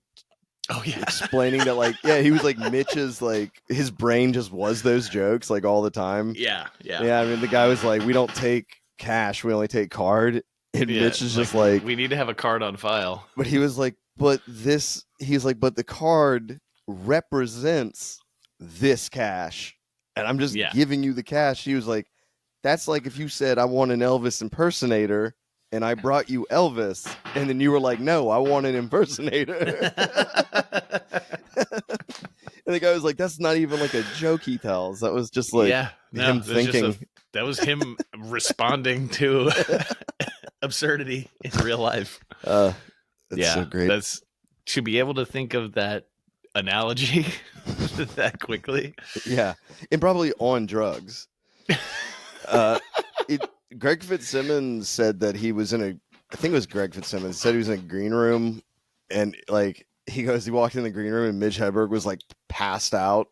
explaining that like, he was like Mitch's like his brain just was those jokes like all the time. Yeah. I mean, the guy was like, we don't take cash, we only take card, and Mitch is just like, we need to have a card on file. But he was like, but the card represents this cash, and I'm just giving you the cash. He was like, that's like if you said, I want an Elvis impersonator, and I brought you Elvis, and then you were like, no, I want an impersonator. And the guy was like, that's not even like a joke he tells. That was just like him thinking. That was him responding to absurdity in real life. That's so great. To be able to think of that analogy that quickly. Yeah. And probably on drugs. Greg Fitzsimmons said that he was I think it was Greg Fitzsimmons said he was in a green room, and like he walked in the green room and Mitch Hedberg was like passed out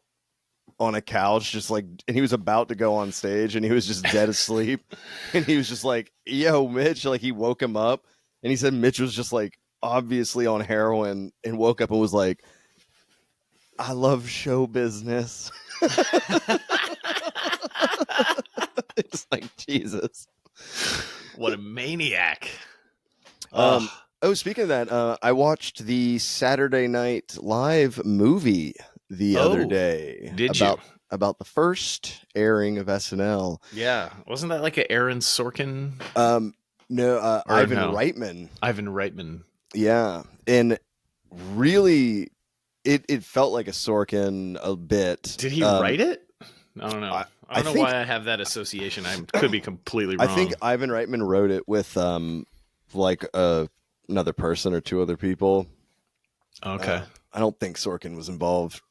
on a couch, just like, and he was about to go on stage and he was just dead asleep. And he was just like, yo, Mitch, like he woke him up, and he said Mitch was just like obviously on heroin and woke up and was like, I love show business. It's like, Jesus, what a maniac. Speaking of that, I watched the Saturday Night Live movie the other day. Did you? About the first airing of SNL. Yeah. Wasn't that like an Aaron Sorkin? No, Ivan Reitman. Ivan Reitman. Yeah. And really, it felt like a Sorkin a bit. Did he write it? I don't know. I don't know why I have that association. I could be completely wrong. I think Ivan Reitman wrote it with like another person or 2 other people. Okay. I don't think Sorkin was involved,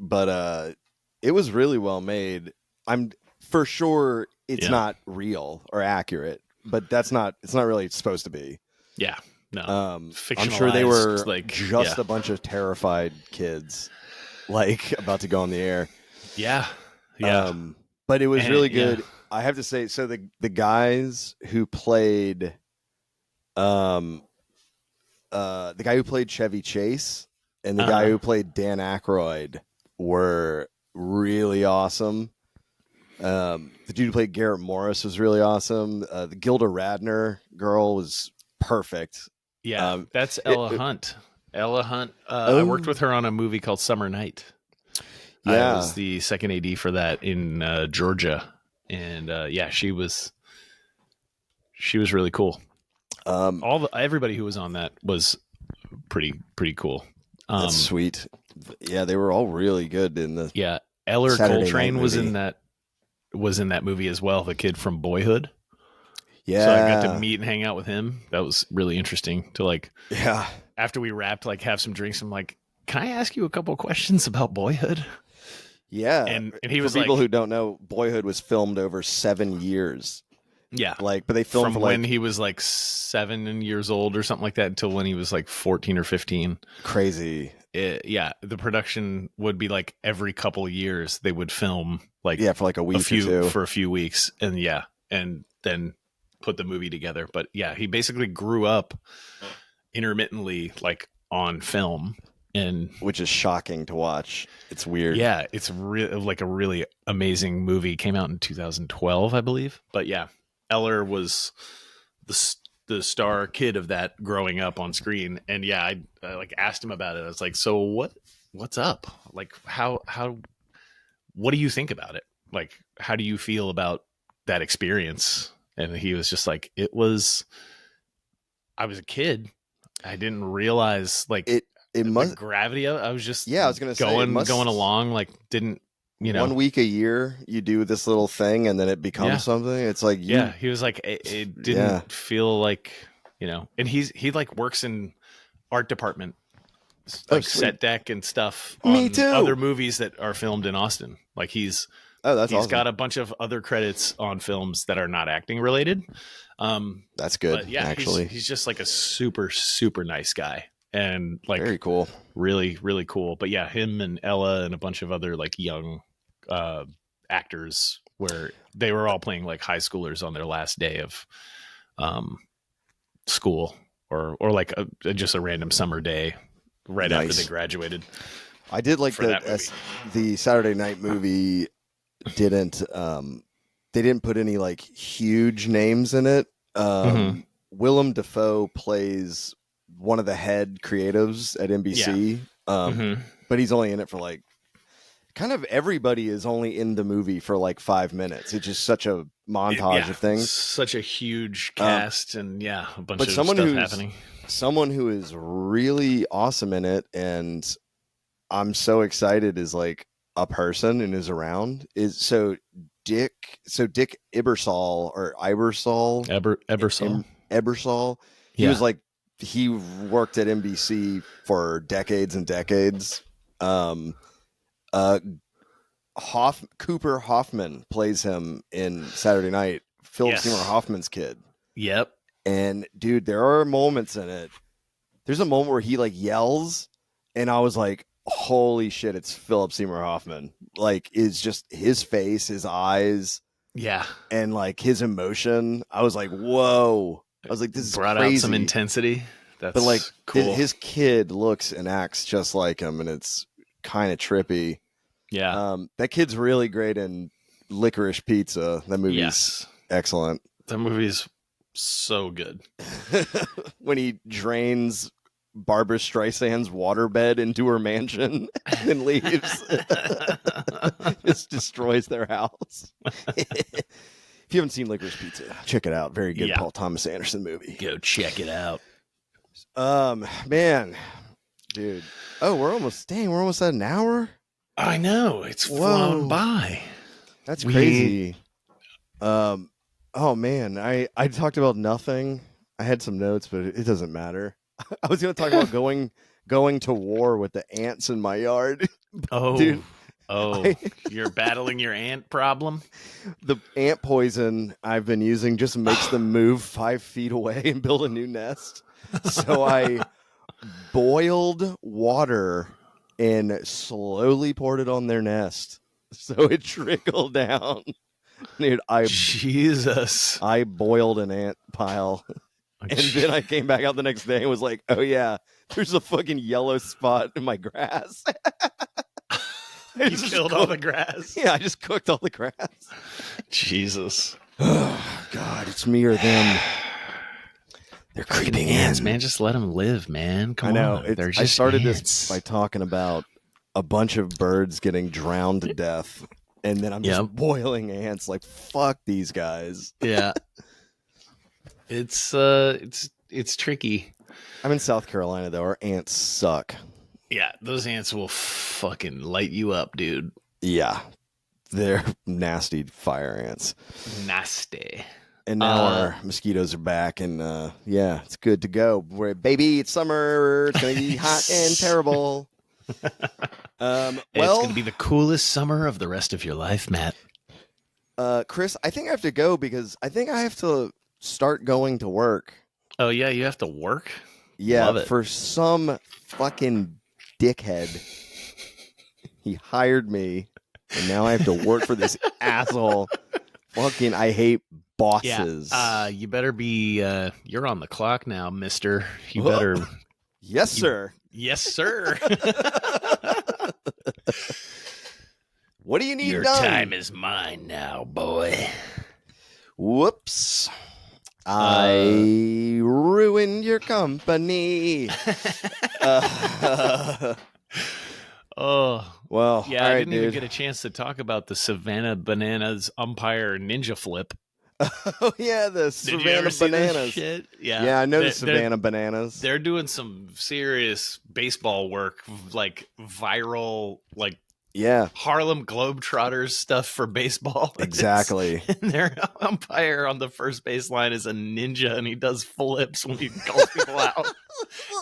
but it was really well made. I'm for sure it's not real or accurate, but it's not really supposed to be. Yeah. No, I'm sure they were like just a bunch of terrified kids, like about to go on the air. Yeah. But it was really good. I have to say, so the guys who played, the guy who played Chevy Chase and the guy who played Dan Aykroyd were really awesome. The dude who played Garrett Morris was really awesome. The Gilda Radner girl was perfect. Yeah, that's Ella Hunt. Ella Hunt. I worked with her on a movie called Summer Night. I was the second AD for that in Georgia, and she was really cool. Everybody who was on that was pretty cool. That's sweet. Yeah, they were all really good in the. Eller Coltrane was in that movie as well. The kid from Boyhood. Yeah, so I got to meet and hang out with him. That was really interesting to like. Yeah. After we wrapped, like have some drinks. I'm like, can I ask you a couple questions about Boyhood? Yeah, and he was for people who don't know, Boyhood was filmed over 7 years. Yeah, but they filmed from when he was like 7 years old or something like that until when he was like 14 or 15. Crazy. The production would be like every couple of years they would film like for like a week or two. For a few weeks, and then put the movie together. But he basically grew up intermittently like on film. And which is shocking to watch. It's weird. Yeah, it's really like a really amazing movie. Came out in 2012, I believe. But Eller was the star kid of that growing up on screen. And I like asked him about it. I was like, so what's up? Like how what do you think about it? Like how do you feel about that experience? And he was just like, I was a kid. I didn't realize like it must gravity of it. I was just I was gonna say going along, like didn't 1 week a year you do this little thing and then it becomes something. It's like he was like it didn't feel like and he like works in art department, like set deck and stuff on Me too. Other movies that are filmed in Austin. Like he's awesome. Got a bunch of other credits on films that are not acting related. That's good. But actually he's just like a super nice guy. And like very cool, really, really cool. But him and Ella and a bunch of other like young actors where they were all playing like high schoolers on their last day of school or like just a random summer day right after they graduated. I did like the Saturday Night movie didn't they didn't put any like huge names in it. Willem Dafoe plays one of the head creatives at NBC, but he's only in it for like kind of everybody is only in the movie for like 5 minutes. It's just such a montage of things. Such a huge cast and a bunch of stuff happening. Someone who is really awesome in it and I'm so excited is like a person and is around is Dick Ebersol or Ibersol. Ebersol. He was like he worked at NBC for decades and decades. Cooper Hoffman plays him in Saturday Night. Philip Seymour Hoffman's kid. Yep. And dude, there are moments in it. There's a moment where he like yells, and I was like, "Holy shit!" It's Philip Seymour Hoffman. Like, it's just his face, his eyes, and like his emotion. I was like, "Whoa!" I was like, "This is brought crazy." Out some intensity. That's but like cool. His kid looks and acts just like him, and it's kind of trippy. Yeah, that kid's really great in Licorice Pizza. That movie's excellent. That movie's so good. When he drains Barbara Streisand's waterbed into her mansion and leaves, just destroys their house. If you haven't seen Licorice Pizza, check it out. Very good Paul Thomas Anderson movie. Go check it out. Man, dude. Oh, we're almost at an hour. I know, it's flown by. That's crazy. Oh man, I talked about nothing. I had some notes, but it doesn't matter. I was going to talk about going to war with the ants in my yard. Oh, dude. You're battling your ant problem? The ant poison I've been using just makes them move 5 feet away and build a new nest. So I boiled water and slowly poured it on their nest. So it trickled down. Dude, Jesus. I boiled an ant pile. And then I came back out the next day and was like, oh yeah, there's a fucking yellow spot in my grass. You killed all the grass? Yeah, I just cooked all the grass. Jesus. Oh, God, it's me or them. They're creeping ants, in. man. Just let them live, man. Come I know. on. They're just I started ants. this by talking about a bunch of birds getting drowned to death. And then I'm just boiling ants like, fuck these guys. Yeah. It's tricky. I'm in South Carolina, though. Our ants suck. Yeah, those ants will fucking light you up, dude. Yeah. They're nasty fire ants. Nasty. And now our mosquitoes are back, and yeah, it's good to go. Baby, it's summer. It's going to be hot and terrible. It's going to be the coolest summer of the rest of your life, Matt. Chris, I think I have to go because I think I have to start going to work. Oh, yeah, you have to work? Yeah, for some fucking dickhead. He hired me, and now I have to work for this asshole. Fucking, I hate bosses. Yeah, you better be, you're on the clock now, mister. You better. Yes, sir. Yes, sir. What do you need Your done? time is mine now, boy. Whoops. I ruined your company. Oh. Well, yeah, all right, I didn't even dude. get a chance to talk about the Savannah Bananas umpire ninja flip. Oh, yeah, the Did you ever Savannah see this Bananas. shit? Yeah, I know the Savannah Bananas. They're doing some serious baseball work, like viral, like Yeah, Harlem Globetrotters stuff for baseball. exactly. And their umpire on the first base line is a ninja, and he does flips when he calls people out.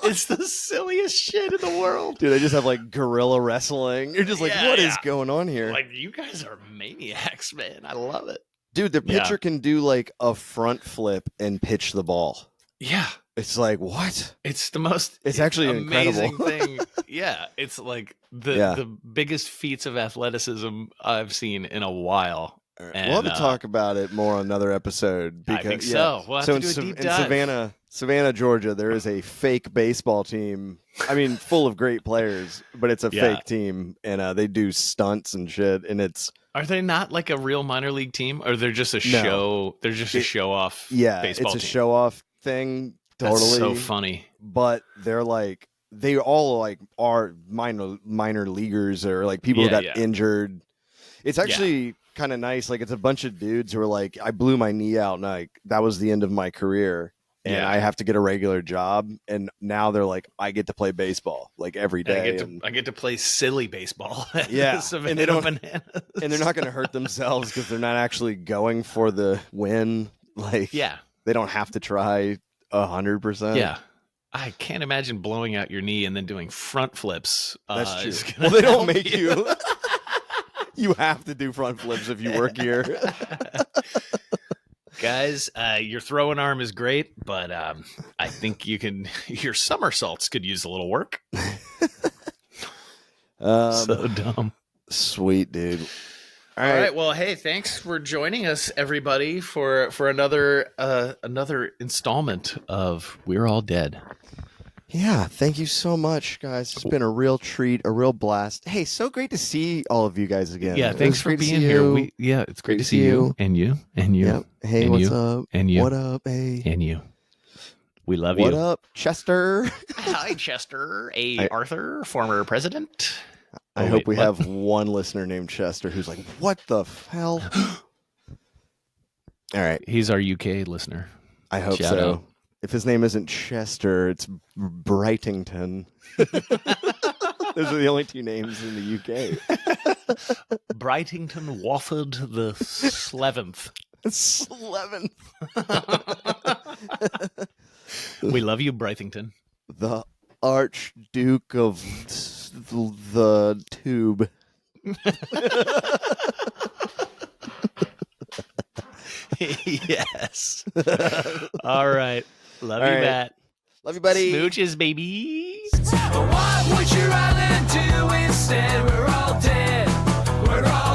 It's the silliest shit in the world. Dude, I just have like gorilla wrestling. You're just like, Yeah, what is yeah. going on here? Like, you guys are maniacs, man. I love it. Dude, the pitcher can do like a front flip and pitch the ball. Yeah. It's like, what? It's the most It's actually amazing incredible. thing. Yeah. It's like the biggest feats of athleticism I've seen in a while. And, we'll have to talk about it more on another episode. Because, I think so. We'll have to do a deep in dive. Savannah, Georgia, there is a fake baseball team. I mean, full of great players, but it's a fake team, and they do stunts and shit. And it's Are they not like a real minor league team, or they're just a show? They're just a show off. Yeah, baseball it's a team? show off thing. Totally, That's so funny. But they're like they all like are minor leaguers or like people who got injured. It's actually kind of nice. Like it's a bunch of dudes who are like, I blew my knee out, and like that was the end of my career. And I have to get a regular job. And now they're like, I get to play baseball like every day. I get to play silly baseball. Yeah. And they don't. Bananas. And they're not going to hurt themselves because they're not actually going for the win. Like, they don't have to try 100%. Yeah. I can't imagine blowing out your knee and then doing front flips. That's true. Well, they don't make you. You have to do front flips if you work here. Guys, your throwing arm is great, but I think your somersaults could use a little work. So dumb. Sweet, dude. All right. Well, hey, thanks for joining us, everybody, for another installment of We're All Dead. Yeah, thank you so much, guys. It's been a real treat, a real blast. Hey, so great to see all of you guys again. Yeah, thanks for being here. It's great to see you. And you. And you. Yep. Hey, and what's you. up? And you. What up? Hey. And you. We love you. What up, Chester? Hi, Chester. Arthur, former president. I hope we have one listener named Chester who's like, what the hell? All right. He's our UK listener. I hope Shout so. out. If his name isn't Chester, it's Brightington. Those are the only two names in the UK. Brightington Wofford the Sleventh. Sleventh. We love you, Brightington. The Archduke of the Tube. Yes. All right. Love you, Matt. Love you, buddy. Smooches, baby. What would you rather do instead? We're all dead. We're all